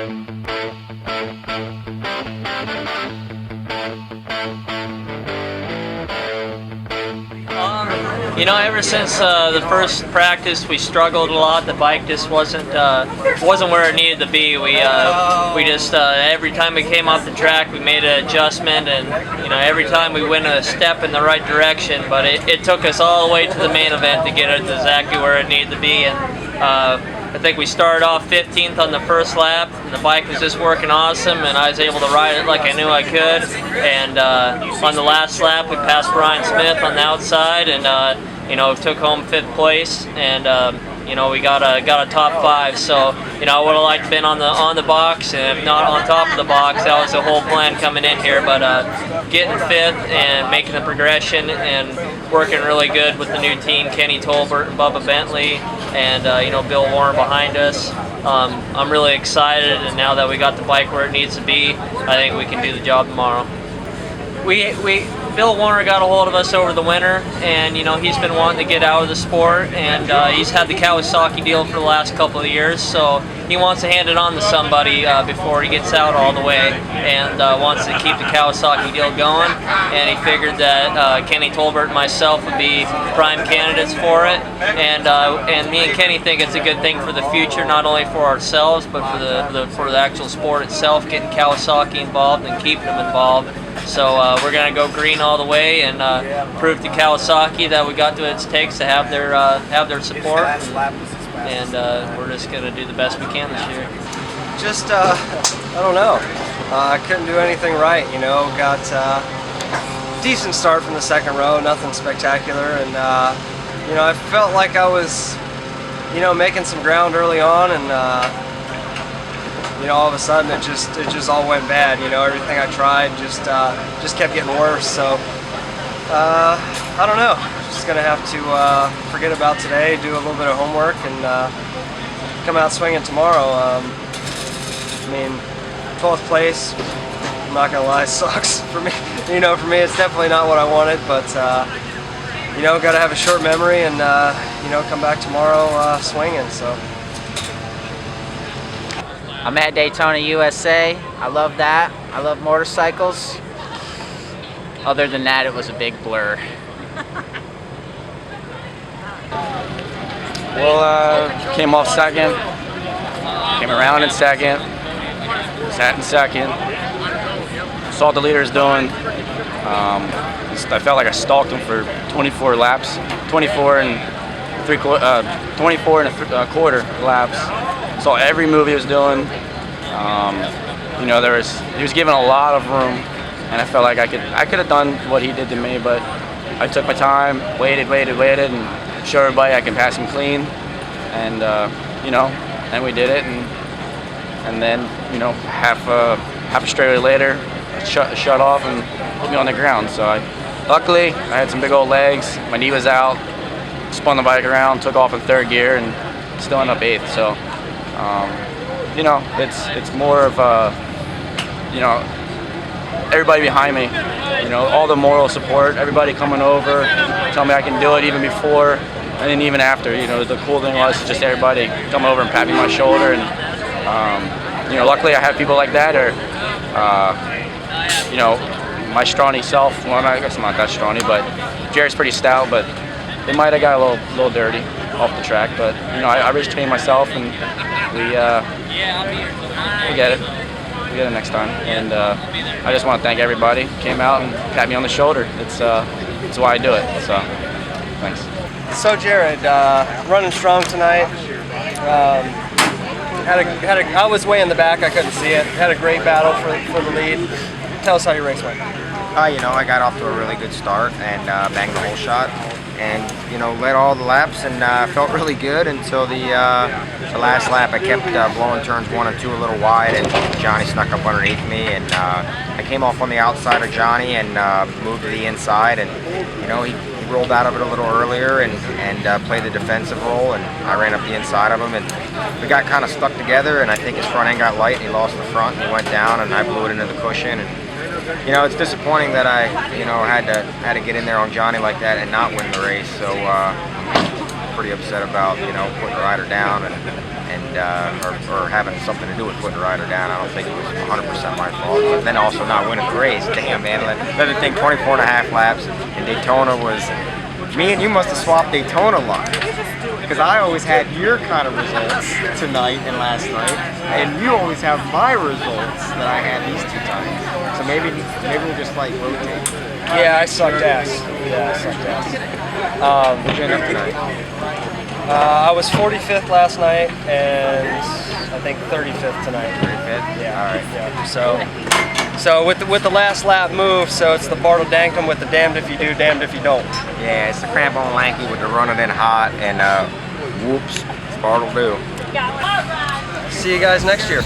You know, ever since the first practice, we struggled a lot. The bike just wasn't where it needed to be. We just every time we came off the track, we made an adjustment, and you know, every time we went a step in the right direction. But it took us all the way to the main event to get it exactly where it needed to be. And I think we started off 15th on the first lap, and the bike was just working awesome, and I was able to ride it like I knew I could. And on the last lap, we passed Brian Smith on the outside, and you know, took home 5th place, and you know, we got a top 5. So you know, I would have liked to been on the box, and if not on top of the box, that was the whole plan coming in here. But getting 5th and making the progression and working really good with the new team, Kenny Tolbert and Bubba Bentley, and you know, Bill Warner behind us. I'm really excited, and now that we got the bike where it needs to be, I think we can do the job tomorrow. Bill Warner got a hold of us over the winter, and you know, he's been wanting to get out of the sport, and he's had the Kawasaki deal for the last couple of years, so he wants to hand it on to somebody before he gets out all the way, and wants to keep the Kawasaki deal going. And he figured that Kenny Tolbert and myself would be prime candidates for it, and me and Kenny think it's a good thing for the future, not only for ourselves but for the actual sport itself, getting Kawasaki involved and keeping them involved. So we're going to go green all the way and prove to Kawasaki that we got to what it takes to have their support. And we're just going to do the best we can this year. Just, I don't know. I couldn't do anything right, you know. Got decent start from the second row, nothing spectacular. And, you know, I felt like I was, you know, making some ground early on, and you know, all of a sudden it just all went bad. You know, everything I tried just kept getting worse. So I don't know. Just gonna have to forget about today, do a little bit of homework, and come out swinging tomorrow. I mean, 12th place, I'm not gonna lie, sucks for me. You know, for me, it's definitely not what I wanted. But you know, gotta have a short memory, and you know, come back tomorrow swinging. So. I'm at Daytona, USA. I love that. I love motorcycles. Other than that, it was a big blur. Well, came off second, came around in second, sat in second, saw what the leader is doing. I felt like I stalked him for 24 laps, 24 and a quarter laps. Saw every move he was doing. You know, he was given a lot of room, and I felt like I could have done what he did to me, but I took my time, waited, and showed everybody I can pass him clean, and you know, and we did it, and then you know, half a straightaway later, shut off and put me on the ground. So luckily I had some big old legs. My knee was out. Spun the bike around, took off in 3rd gear, and still ended up 8th. So. You know, it's more of you know, everybody behind me, you know, all the moral support, everybody coming over, telling me I can do it even before, and then even after. You know, the cool thing was just everybody coming over and patting my shoulder, and you know, luckily I had people like that, or you know, my scrawny self. Well, I guess I'm not that scrawny, but Jared's pretty stout, but it might have got a little dirty off the track. But you know, I restrained myself, and we get it. We get it next time. And I just want to thank everybody who came out and pat me on the shoulder. It's why I do it. So thanks. So Jared, running strong tonight. I was way in the back. I couldn't see it. Had a great battle for the lead. Tell us how your race went. You know, I got off to a really good start and banged the whole shot, and you know, led all the laps, and felt really good until the last lap. I kept blowing turns 1 and 2 a little wide, and Johnny snuck up underneath me, and I came off on the outside of Johnny and moved to the inside, and you know, he rolled out of it a little earlier and played the defensive role, and I ran up the inside of him, and we got kind of stuck together, and I think his front end got light, and he lost the front, and he went down, and I blew it into the cushion. And you know, it's disappointing that I, you know, had to get in there on Johnny like that and not win the race. So I'm pretty upset about, you know, putting the rider down and or having something to do with putting the rider down. I don't think it was 100% my fault. But then also not winning the race. Damn, man. Another thing, 24 and a half laps in Daytona was, me and you must have swapped Daytona luck. Because I always had your kind of results tonight and last night, and you always have my results that I had these 2 times. So maybe we'll just like rotate. Yeah, I sucked ass. Yeah, I sucked ass. What'd you end up tonight? I was 45th last night, and I think 35th tonight. 35th? Yeah. All right. Yeah. So with the last lap move, so it's the Bartle Dankum with the damned if you do, damned if you don't. Yeah, it's the crampon lanky with the running in hot, and whoops, Bartle do. See you guys next year.